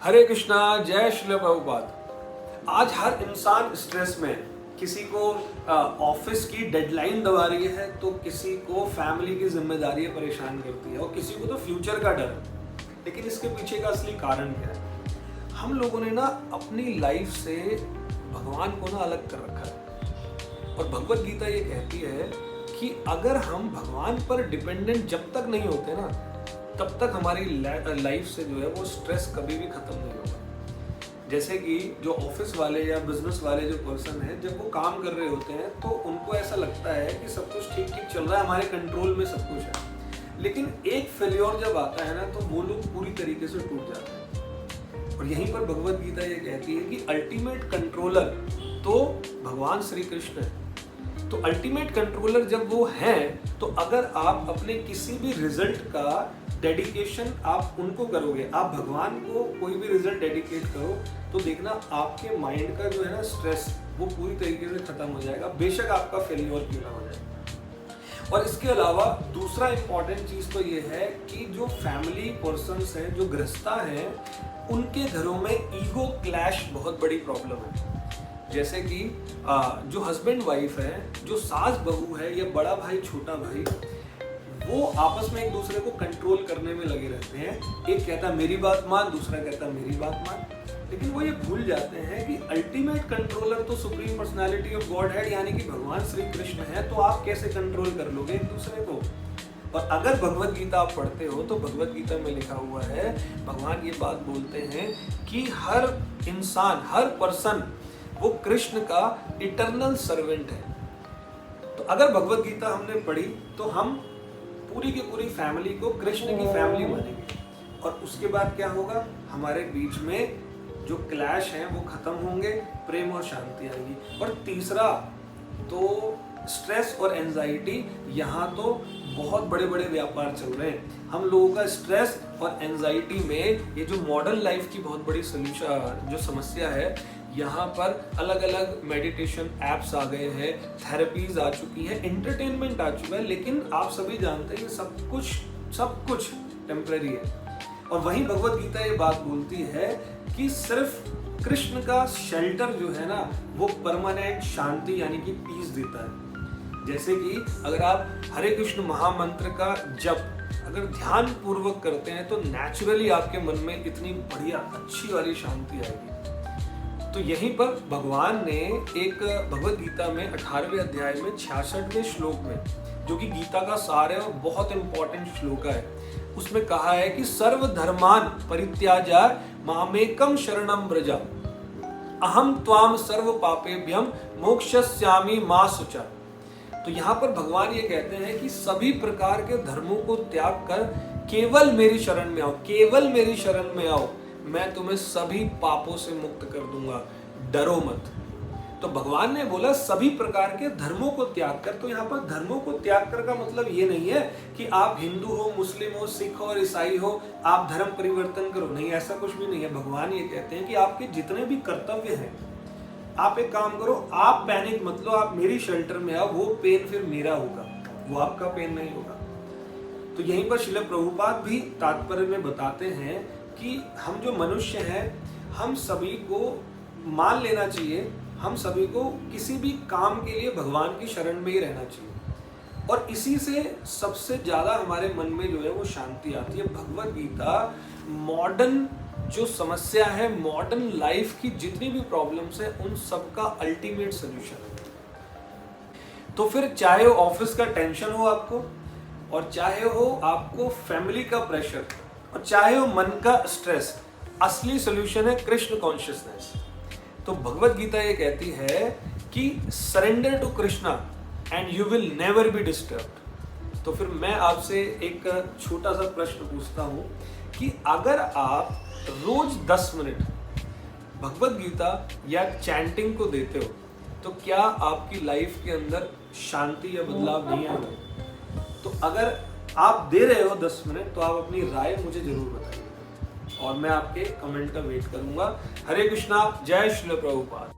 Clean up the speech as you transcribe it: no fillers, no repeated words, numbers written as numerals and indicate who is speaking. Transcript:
Speaker 1: हरे कृष्णा, जय श्री प्रभुपाद। आज हर इंसान स्ट्रेस में, किसी को ऑफिस की डेडलाइन दबा रही है, तो किसी को फैमिली की जिम्मेदारियां परेशान करती है और किसी को तो फ्यूचर का डर है। लेकिन इसके पीछे का असली कारण क्या है? हम लोगों ने ना अपनी लाइफ से भगवान को ना अलग कर रखा है। और भगवत गीता ये कहती है कि अगर हम भगवान पर डिपेंडेंट जब तक नहीं होते ना, तब तक हमारी लाइफ से जो है वो स्ट्रेस कभी भी खत्म नहीं होगा। जैसे कि जो ऑफिस वाले या बिजनेस वाले जो पर्सन है, जब वो काम कर रहे होते हैं तो उनको ऐसा लगता है कि सब कुछ ठीक ठीक चल रहा है, हमारे कंट्रोल में सब कुछ है। लेकिन एक फेल्योर जब आता है ना, तो वो लोग पूरी तरीके से टूट जाते हैं। और यहीं पर भगवत गीता ये कहती है कि अल्टीमेट कंट्रोलर तो भगवान श्री कृष्ण है। तो अल्टीमेट कंट्रोलर जब वो हैं, तो अगर आप अपने किसी भी रिजल्ट का डेडिकेशन आप उनको करोगे, आप भगवान को कोई भी रिजल्ट डेडिकेट करो, तो देखना आपके माइंड का जो है ना स्ट्रेस, वो पूरी तरीके से खत्म हो जाएगा, बेशक आपका फेल्योर क्यों ना हो जाए। और इसके अलावा दूसरा इंपॉर्टेंट चीज तो ये है कि जो फैमिली पर्सन्स हैं, जो गृहस्था हैं, उनके घरों में ईगो क्लैश बहुत बड़ी प्रॉब्लम है। जैसे कि जो हस्बैंड वाइफ है, जो सास बहू है, या बड़ा भाई छोटा भाई, वो आपस में एक दूसरे को कंट्रोल करने में लगे रहते हैं। एक कहता मेरी बात मान, दूसरा कहता मेरी बात मान। लेकिन वो ये भूल जाते हैं कि अल्टीमेट कंट्रोलर तो supreme personality of God head यानी कि भगवान श्री कृष्ण है। तो आप कैसे कंट्रोल कर लोगे एक दूसरे को? और अगर भगवत गीता आप पढ़ते हो तो भगवत गीता में लिखा हुआ है, भगवान ये बात बोलते हैं कि हर इंसान, हर पर्सन वो कृष्ण का इटर्नल सर्वेंट है। तो अगर भगवत गीता हमने पढ़ी तो हम पूरी की पूरी फैमिली को कृष्ण की फैमिली मानेंगे। और उसके बाद क्या होगा? हमारे बीच में जो क्लैश हैं वो खत्म होंगे, प्रेम और शांति आएगी। और तीसरा तो स्ट्रेस और एंजाइटी, यहाँ तो बहुत बड़े बड़े व्यापार चल रहे हैं। हम लोगों का स्ट्रेस और एंजाइटी में ये जो मॉडर्न लाइफ की बहुत बड़ी सोल्यूशन जो समस्या है, यहाँ पर अलग अलग मेडिटेशन एप्स आ गए हैं, थेरेपीज आ चुकी हैं, एंटरटेनमेंट आ चुका है। लेकिन आप सभी जानते हैं ये सब कुछ टेम्पररी है। और वहीं भगवत गीता ये बात बोलती है कि सिर्फ कृष्ण का शेल्टर जो है ना, वो परमानेंट शांति यानी कि पीस देता है। जैसे कि अगर आप हरे कृष्ण महामंत्र का जप अगर ध्यान पूर्वक करते हैं, तो नेचुरली आपके मन में इतनी बढ़िया अच्छी वाली शांति आएगी। तो यहीं पर भगवान ने एक भगवत गीता में 18वें अध्याय में 66वें श्लोक में, जो कि गीता का सार है और बहुत इंपॉर्टेंट श्लोक है, उसमें कहा है कि सर्व धर्मान परित्याज्य मामेकम शरणं व्रज अहम त्वाम सर्व पापेभ्यम मोक्षयिष्यामि मा शुचा। तो यहाँ पर भगवान ये कहते हैं कि सभी प्रकार के धर्मों को त्याग कर केवल मेरी शरण में आओ, केवल मेरी शरण में आओ, मैं तुम्हें सभी पापों से मुक्त कर दूंगा, डरो मत। तो भगवान ने बोला सभी प्रकार के धर्मों को त्याग कर। तो यहाँ पर धर्मों को त्याग कर का मतलब ये नहीं है कि आप हिंदू हो, मुस्लिम हो, सिख हो और ईसाई हो, आप धर्म परिवर्तन करो, नहीं, ऐसा कुछ भी नहीं है। भगवान ये कहते हैं कि आपके जितने भी कर्तव्य हैं, आप एक काम करो, आप पैनिक मत लो, आप मेरी शेल्टर में आओ, वो पेन फिर मेरा होगा, वो आपका पेन नहीं होगा। तो यहीं पर श्रील प्रभुपाद भी तात्पर्य में बताते हैं कि हम जो मनुष्य हैं, हम सभी को मान लेना चाहिए, हम सभी को किसी भी काम के लिए भगवान की शरण में ही रहना चाहिए। और इसी से सबसे ज्यादा हमारे मन में जो है वो शांति आती है। भगवत गीता मॉडर्न जो समस्या है, मॉडर्न लाइफ की जितनी भी प्रॉब्लम्स है, उन सब का अल्टीमेट सोल्यूशन है। तो फिर चाहे ऑफिस का टेंशन हो आपको, और चाहे हो आपको फैमिली का प्रेशर, और चाहे हो मन का स्ट्रेस, असली सोल्यूशन है कृष्ण कॉन्शियसनेस। तो भगवत गीता ये कहती है कि surrender to Krishna and you will never be disturbed. तो फिर मैं आपसे एक छोटा सा प्रश्न पूछता हूं कि अगर आप रोज 10 मिनट भगवत गीता या चैंटिंग को देते हो, तो क्या आपकी लाइफ के अंदर शांति या बदलाव नहीं आएगा? तो अगर आप दे रहे हो 10 मिनट, तो आप अपनी राय मुझे जरूर बताइए और मैं आपके कमेंट का वेट करूंगा। हरे कृष्णा, जय श्री प्रभुपाद।